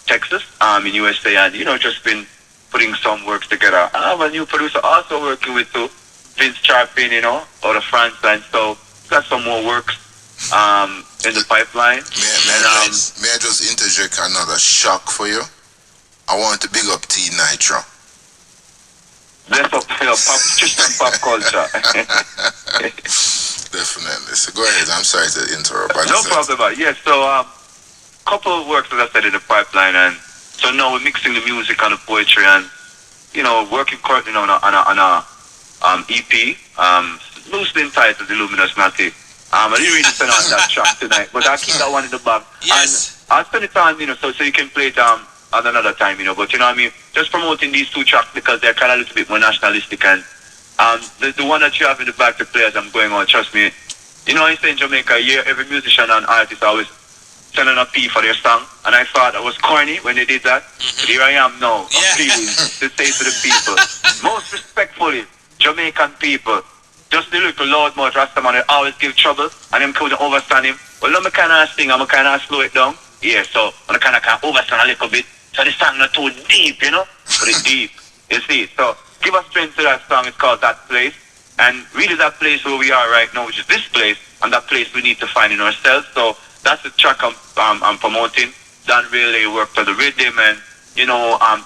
Texas, in USA, and just been putting some works together. I have a new producer also working with too, Vince Charpin, out of France, and so got some more works in the pipeline. May I just interject another shock for you? I want to big up T Nitro. Bless up pop culture. Definitely. So go ahead. I'm sorry to interrupt. No problem. Yes. So couple of works, as I said, in the pipeline, and so now we're mixing the music and the poetry, and working currently on a EP, loosely entitled "The Luminous Natty." I didn't really send on that track tonight, but I'll keep that one in the bag. Yes. And I'll spend it on, so you can play it at another time, but you know what I mean? Just promoting these two tracks because they're kind of a little bit more nationalistic, and the one that you have in the back to play as I'm going on, trust me, I say in Jamaica, every musician and artist always sending a P for their song, and I thought that was corny when they did that, but here I am now, appealing to say to the people, most respectfully, Jamaican people, just the little loudmouth Rastaman, they always give trouble, and them couldn't overstand him. Well, let me kind of sing, I'm kind of slow it down. Yeah, so I kind of overstand a little bit. So the song not too deep, but it's deep, you see. So give us strength to that song. It's called That Place. And really that place where we are right now, which is this place, and that place we need to find in ourselves. So that's the track I'm promoting. Dan really worked on the rhythm, and,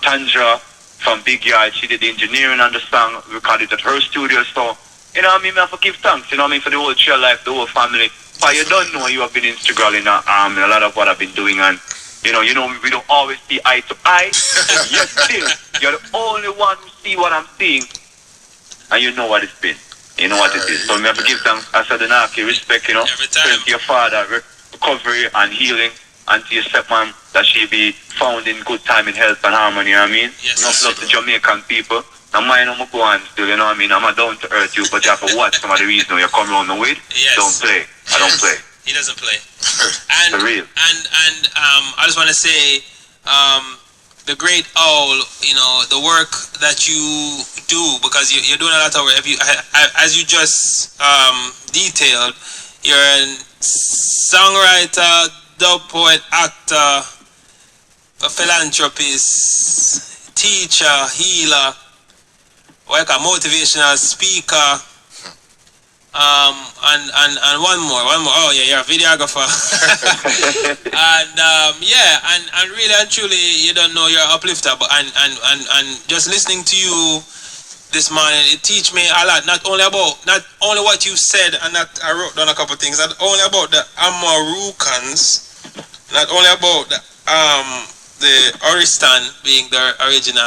Tandra from Big Yard, she did the engineering on the song, recorded at her studio. So, I have to give thanks, for the whole Chill Life, the whole family. But you don't know you have been integral in a lot of what I've been doing, and we don't always see eye to eye. Yet still, you're the only one who see what I'm seeing, and you know what it's been. You know what it is. So we have to give thanks, Asadenaki, respect, Every time. to your father, recovery and healing, and to your stepmom, that she be found in good time, in health and harmony, you know what I mean? Yes, Enough love to Jamaican people. Now mine I'm go on still, you know what I mean? I'm not down to earth you, but you have to watch some of the reasons you come around the way. Yes. Don't play. I don't play. He doesn't play. And For real. and I just want to say, the great owl, the work that you do, because you're doing a lot of work. As you just detailed, you're a songwriter, dub poet, actor, a philanthropist, teacher, healer, motivational speaker. And one more. Oh yeah, you're a videographer. and really and truly, you don't know you're an uplifter. But and just listening to you this morning, it teach me a lot. Not only what you said, and that I wrote down a couple of things. Not only about the Amorukans, not only about the Oristan being the original,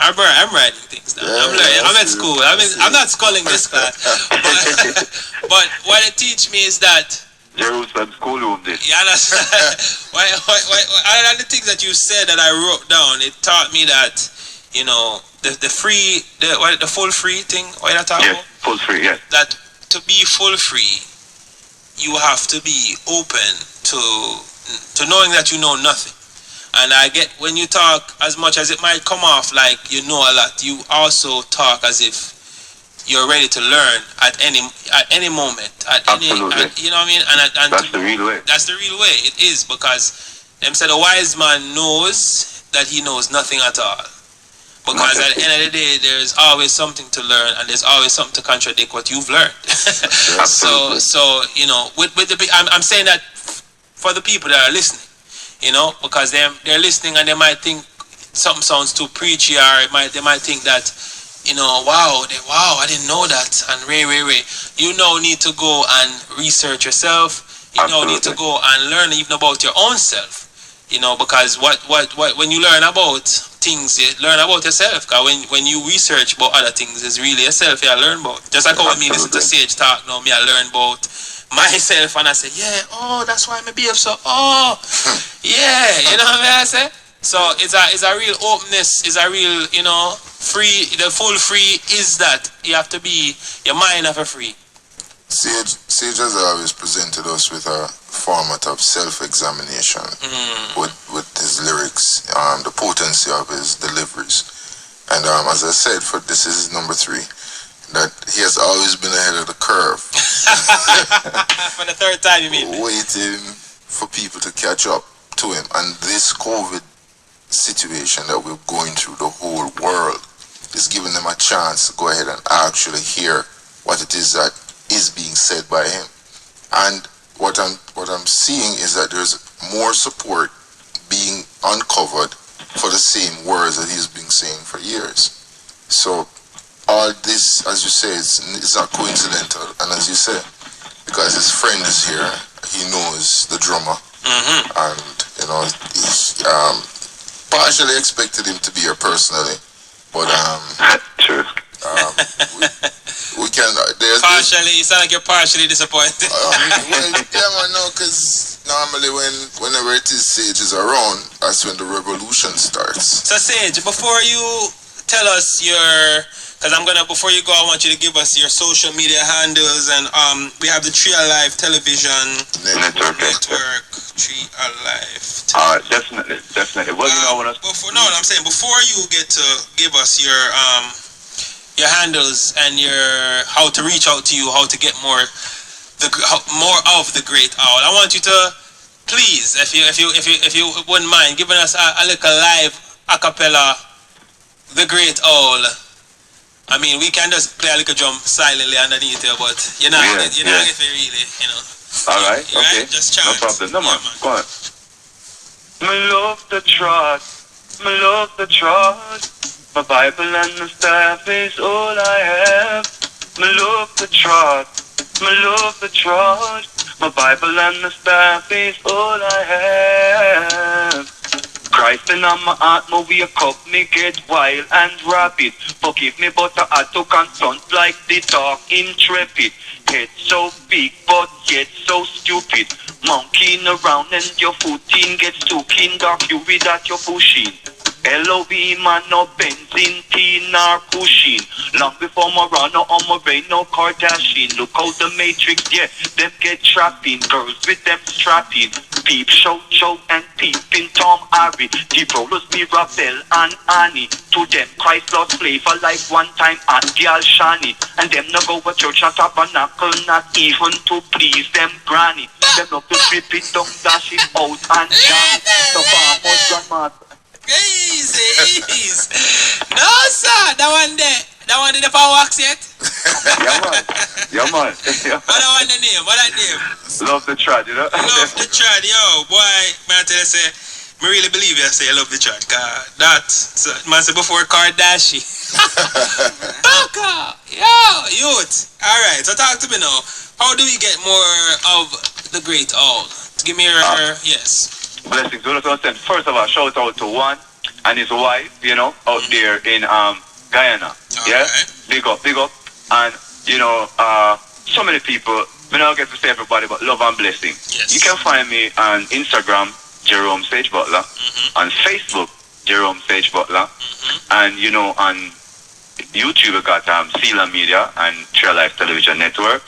I'm writing things down. I'm at school. I'm not schooling this class. But what it teach me is that Jerusalem schoolroom this. yeah, that's the things that you said that I wrote down, it taught me that, the full free thing, what you talking about? Full free, yes. That to be full free, you have to be open to knowing that you know nothing. And I get, when you talk, as much as it might come off like you know a lot, you also talk as if you're ready to learn at any moment, Absolutely. you know what I mean? And That's the real way. That's the real way. It is, because them said a wise man knows that he knows nothing at all. Because at the end of the day, there's always something to learn, and there's always something to contradict what you've learned. So I'm saying that for the people that are listening, because they're listening and they might think something sounds too preachy, or they might think that, wow, I didn't know that, and Ray. You now need to go and research yourself. You now need to go and learn even about your own self. Because what when you learn about things, you learn about yourself. Because when you research about other things, it's really yourself you learn about. Just like how when me listen to Sage talk now, me I learn about myself, and I say, that's why I behave so. Yeah, you know what I say? So it's a real openness, it's a real, free. The full free is that you have to be, your mind have a free. Sage has always presented us with a format of self-examination with his lyrics, the potency of his deliveries. And as I said, this is number 3. that he has always been ahead of the curve. For the third time, you mean? Waiting for people to catch up to him. And this COVID situation that we're going through, the whole world, is giving them a chance to go ahead and actually hear what it is that is being said by him. And what I'm seeing is that there's more support being uncovered for the same words that he's been saying for years. So all this, as you say, it's not coincidental. And as you say, because his friend is here, he knows the drummer, and he, partially expected him to be here personally, but True. we can. Partially, you sound like you're partially disappointed. Well, yeah, man, no, because normally whenever it is Sage is around, that's when the revolution starts. So Sage, before you tell us before you go, I want you to give us your social media handles, and we have the Tree Alive Television Network. Tree Alive. Definitely. Well, I'm saying before you get to give us your handles and your how to reach out to you, how to get more of the Great Owl, I want you to please, if you wouldn't mind, giving us a little live a cappella, the Great Owl. I mean, we can just play a little drum silently underneath here, but you're not get it really, All right, okay. Right? Just chant. No problem. No, man. Yeah, Go on. Me love the trot. My Bible and the staff is all I have. Me love the trot. My Bible and the staff is all I have. Christ in my heart, my wake up, me get wild and rapid. Forgive me, but I had to confront like the dark intrepid. Head so big, but yet so stupid. Monkeying around and your footing gets stuck in dark fury that you're pushing. LOV man, no benzene, teen or pushing. Long before Morano or Moreno Kardashian. Look out the Matrix, yeah, them get trapping. Girls with them strapping. Peep, show, and peeping Tom Harry. The rollers me Ravel and Annie. To them Christ lost flavor like one time at Gyal Shani. And them no go to church and tabernacle, not even to please them granny. Them no to strip it down, dash it out and jam. So farmers grandmaster. Easy. No, sir. That one did for wax yet? Yeah, man. What the name? Love the trad, you know? Love the trad, yo. Boy, man, I tell you, say, me really believe you say I love the trad. Man say before Kardashian. Baka! Yo, youth. Alright, so talk to me now. How do we get more of the Great Owl? Give me your, yes. Blessings. First of all, shout out to Juan and his wife, out there in Guyana. Yeah? Right. Big up. And, so many people, I don't get to say everybody, but love and blessing. Yes. You can find me on Instagram, Jerome Sage Butler, on Facebook, Jerome Sage Butler, and, on YouTube, we got Sela Media and Tree Life Television Network.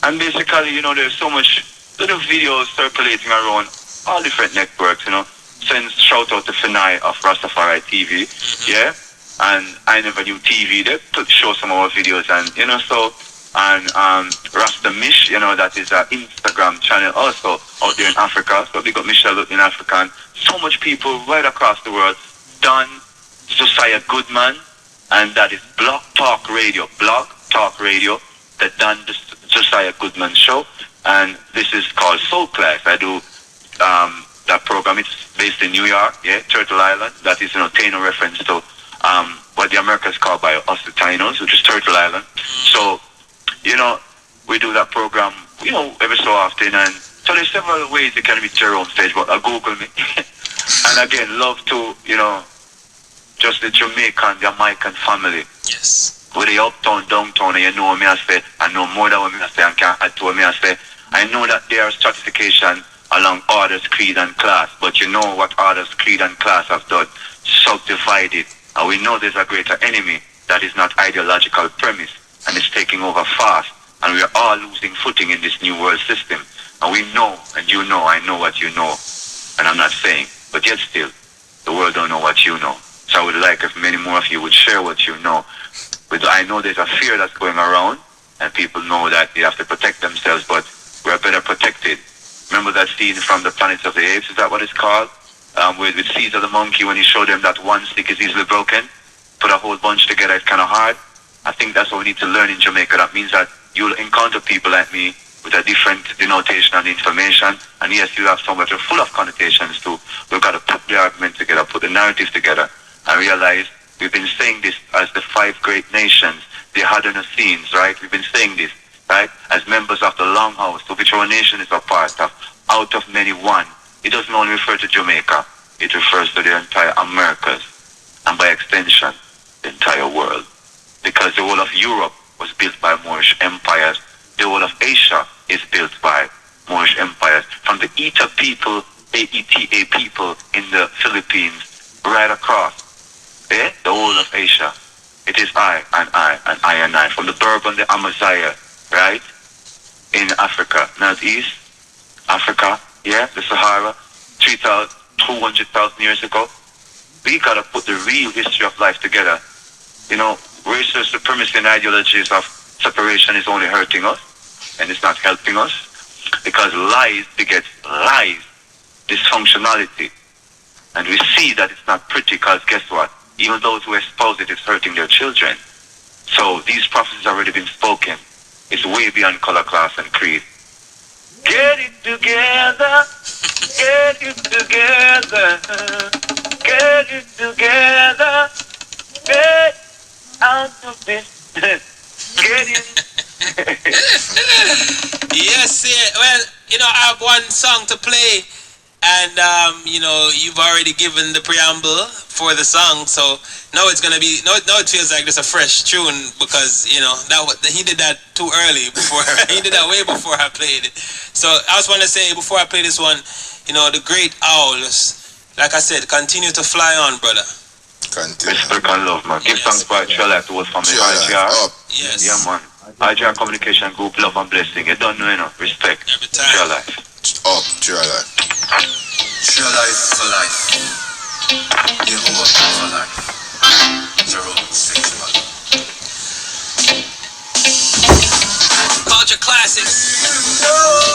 And basically, there's so much little videos circulating around all different networks, Send shout out to Finai of Rastafari TV, yeah? And I Never Knew TV, they show some of our videos, and, and Rasta Mish, that is an Instagram channel also out there in Africa. So we got Michelle in Africa, and so much people right across the world. Don Josiah Goodman, and that is Blog Talk Radio, the Don Josiah Goodman Show. And this is called Soul Class. I do that program. It's based in New York, Turtle Island. That is, Taino reference to what the Americans call by us the Tainos, which is Turtle Island. So, we do that program, every so often. And so there's several ways you can reach your own stage, but Google me. And again, love to, just the Jamaican family. Yes. With the uptown, downtown, and me I say, I know more than what me I say, and can't add to what me I say. I know that there are stratification along orders, creed, and class, but you know what orders, creed, and class have done? Subdivided. And we know there's a greater enemy that is not ideological premise, and it's taking over fast, and we are all losing footing in this new world system. And we know, and you know, I know what you know, and I'm not saying, but yet still, the world don't know what you know. So I would like if many more of you would share what you know, I know there's a fear that's going around, and people know that they have to protect themselves, but we're better protected. Remember that scene from the Planet of the Apes? Is that what it's called? With Caesar the monkey, when he showed them that one stick is easily broken, put a whole bunch together, it's kind of hard. I think that's what we need to learn in Jamaica. That means that you'll encounter people like me with a different denotation and information. And yes, you have some that are full of connotations too. We've got to put the argument together, put the narrative together, and realize we've been saying this as the 5 great nations, the Asadenaki, right? We've been saying this, right? As members of the Longhouse, to which our nation is a part of, out of many one. It doesn't only refer to Jamaica. It refers to the entire Americas, and by extension, the entire world. Because the whole of Europe was built by Moorish empires. The whole of Asia is built by Moorish empires. From the Eta people, AETA people in the Philippines, right across, the whole of Asia. It is I and I and I and I. From the Bourbon, the Amazigh, right? In Africa, Northeast Africa, the Sahara, 200,000 years ago. We gotta put the real history of life together. You know, racial supremacy and ideologies of separation is only hurting us, and it's not helping us, because lies beget lies, dysfunctionality. And we see that it's not pretty, because guess what? Even those who espouse it is hurting their children. So these prophecies have already been spoken. It's way beyond color, class, and creed. Get it together, get it together, get it together, get out of this, get it. Yes, yeah. Well, you know, I have one song to play, and you know, you've already given the preamble for the song, so now it's gonna be now it feels like it's a fresh tune, because you know he did that too early before he did that way before I played it. So I just want to say before I play this one, you know, the great owls, like I said, continue to fly on, brother. Continue. Respect and love, man. Give thanks for RJR to us from the RJR. Yes. Yeah, man. RJR Communication Group, love and blessing. You don't know, you know. Respect. Every time. RJR life. Up, RJR life. Your life for life. The whole for life. Jerome Sexual. Culture Classics. No.